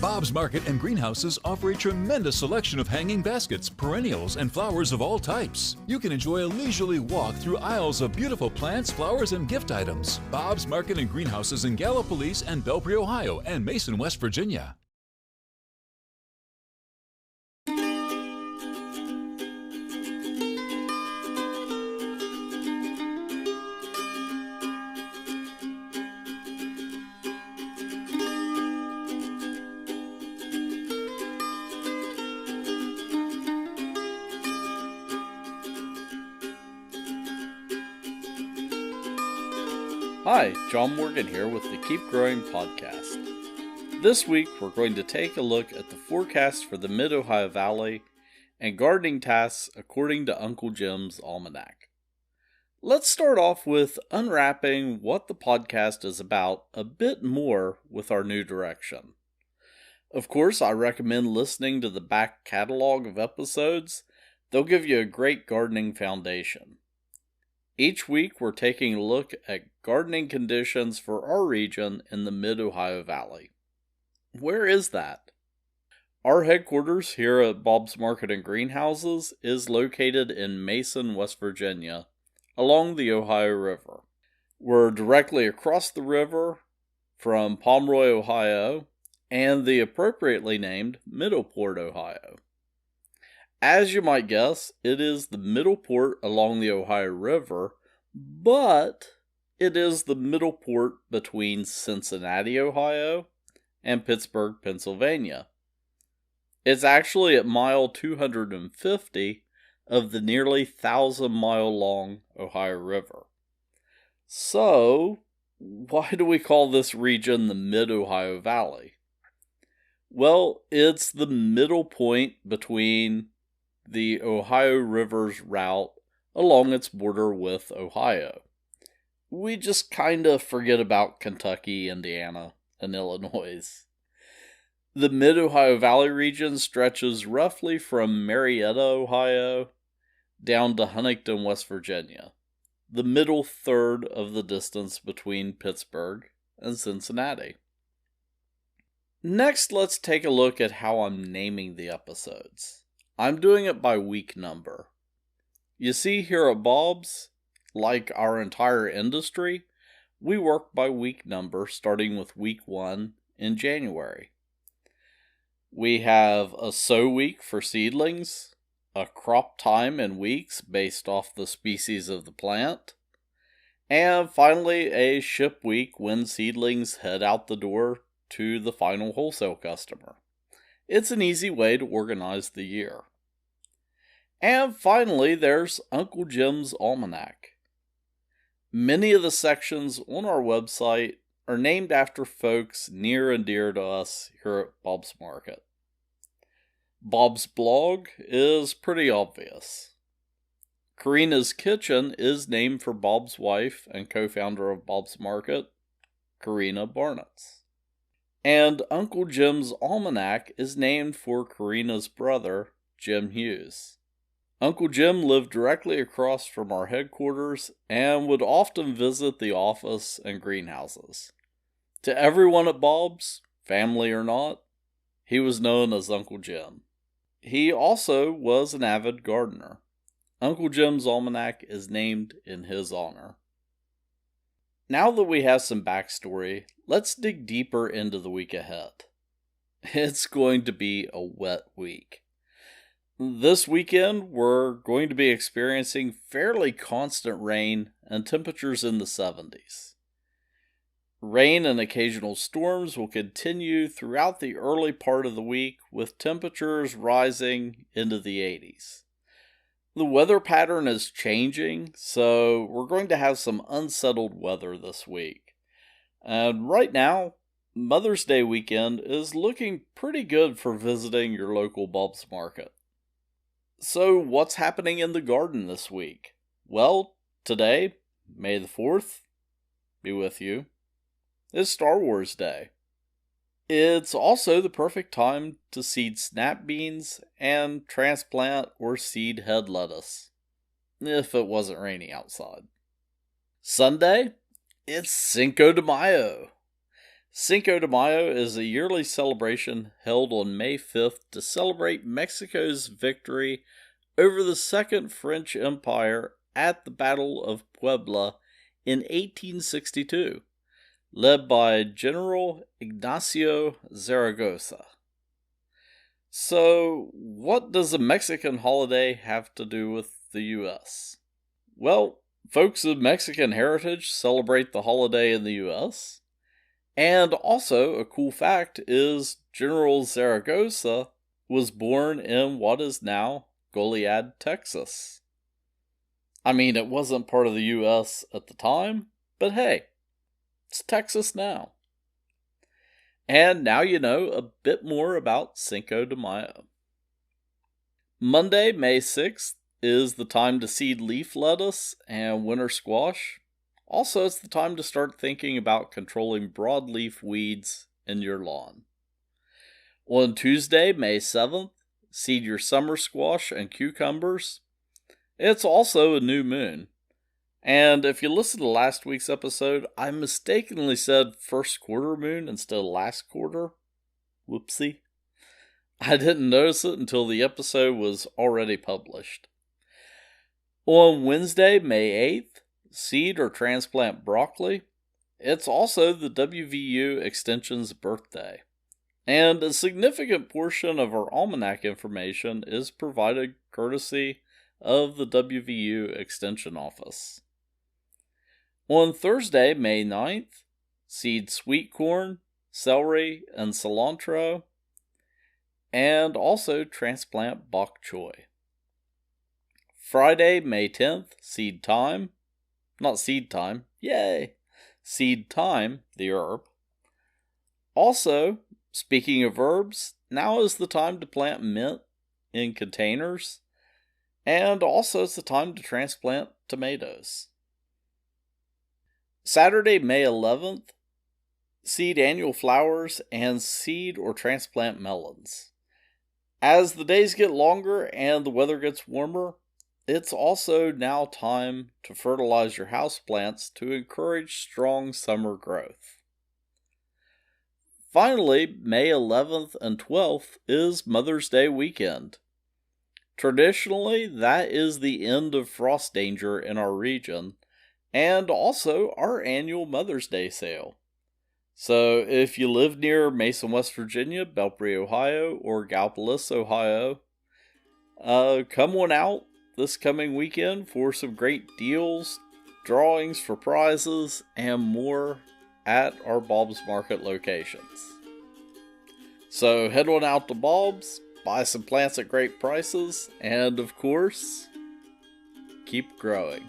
Bob's Market and Greenhouses offer a tremendous selection of hanging baskets, perennials, and flowers of all types. You can enjoy a leisurely walk through aisles of beautiful plants, flowers, and gift items. Bob's Market and Greenhouses in Gallipolis and Belpre, Ohio, and Mason, West Virginia. Hi, John Morgan here with the Keep Growing podcast. This week we're going to take a look at the forecast for the Mid-Ohio Valley and gardening tasks according to Uncle Jim's Almanac. Let's start off with unwrapping what the podcast is about a bit more with our new direction. Of course, I recommend listening to the back catalog of episodes. They'll give you a great gardening foundation. Each week, we're taking a look at gardening conditions for our region in the Mid-Ohio Valley. Where is that? Our headquarters here at Bob's Market and Greenhouses is located in Mason, West Virginia, along the Ohio River. We're directly across the river from Pomeroy, Ohio, and the appropriately named Middleport, Ohio. As you might guess, it is the middle port along the Ohio River, but it is the middle port between Cincinnati, Ohio, and Pittsburgh, Pennsylvania. It's actually at mile 250 of the nearly 1,000-mile-long Ohio River. So, why do we call this region the Mid-Ohio Valley? Well, it's the middle point between the Ohio River's route along its border with Ohio. We just kind of forget about Kentucky, Indiana, and Illinois. The Mid-Ohio Valley region stretches roughly from Marietta, Ohio, down to Huntington, West Virginia, the middle third of the distance between Pittsburgh and Cincinnati. Next, let's take a look at how I'm naming the episodes. I'm doing it by week number. You see, here at Bob's, like our entire industry, we work by week number, starting with week 1 in January. We have a sow week for seedlings, a crop time in weeks based off the species of the plant, and finally a ship week when seedlings head out the door to the final wholesale customer. It's an easy way to organize the year. And finally, there's Uncle Jim's Almanac. Many of the sections on our website are named after folks near and dear to us here at Bob's Market. Bob's blog is pretty obvious. Karina's Kitchen is named for Bob's wife and co-founder of Bob's Market, Karina Barnitz. And Uncle Jim's Almanac is named for Karina's brother, Jim Hughes. Uncle Jim lived directly across from our headquarters and would often visit the office and greenhouses. To everyone at Bob's, family or not, he was known as Uncle Jim. He also was an avid gardener. Uncle Jim's Almanac is named in his honor. Now that we have some backstory, let's dig deeper into the week ahead. It's going to be a wet week. This weekend, we're going to be experiencing fairly constant rain and temperatures in the 70s. Rain and occasional storms will continue throughout the early part of the week, with temperatures rising into the 80s. The weather pattern is changing, so we're going to have some unsettled weather this week. And right now, Mother's Day weekend is looking pretty good for visiting your local Bob's Market. So, what's happening in the garden this week? Well, today, May the 4th, be with you, is Star Wars Day. It's also the perfect time to seed snap beans and transplant or seed head lettuce, if it wasn't raining outside. Sunday, it's Cinco de Mayo. Cinco de Mayo is a yearly celebration held on May 5th to celebrate Mexico's victory over the Second French Empire at the Battle of Puebla in 1862, led by General Ignacio Zaragoza. So, what does a Mexican holiday have to do with the U.S.? Well, folks of Mexican heritage celebrate the holiday in the U.S., and also a cool fact is General Zaragoza was born in what is now Goliad, Texas. I mean, it wasn't part of the U.S. at the time, but hey, it's Texas now. And now you know a bit more about Cinco de Mayo. Monday, May 6th is the time to seed leaf lettuce and winter squash. Also, it's the time to start thinking about controlling broadleaf weeds in your lawn. On Tuesday, May 7th, seed your summer squash and cucumbers. It's also a new moon. And if you listen to last week's episode, I mistakenly said first quarter moon instead of last quarter. Whoopsie. I didn't notice it until the episode was already published. On Wednesday, May 8th, seed or transplant broccoli. It's also the WVU Extension's birthday. And a significant portion of our almanac information is provided courtesy of the WVU Extension Office. On Thursday, May 9th, seed sweet corn, celery, and cilantro, and also transplant bok choy. Friday, May 10th, seed thyme. Not seed thyme, yay! Seed thyme, the herb. Also, speaking of herbs, now is the time to plant mint in containers, and also it's the time to transplant tomatoes. Saturday, May 11th, seed annual flowers and seed or transplant melons. As the days get longer and the weather gets warmer, it's also now time to fertilize your houseplants to encourage strong summer growth. Finally, May 11th and 12th is Mother's Day weekend. Traditionally, that is the end of frost danger in our region, and also our annual Mother's Day sale. So if you live near Mason, West Virginia, Belpre, Ohio, or Gallipolis, Ohio, come on out this coming weekend for some great deals, drawings for prizes, and more at our Bob's Market locations. So head on out to Bob's, buy some plants at great prices, and of course, keep growing.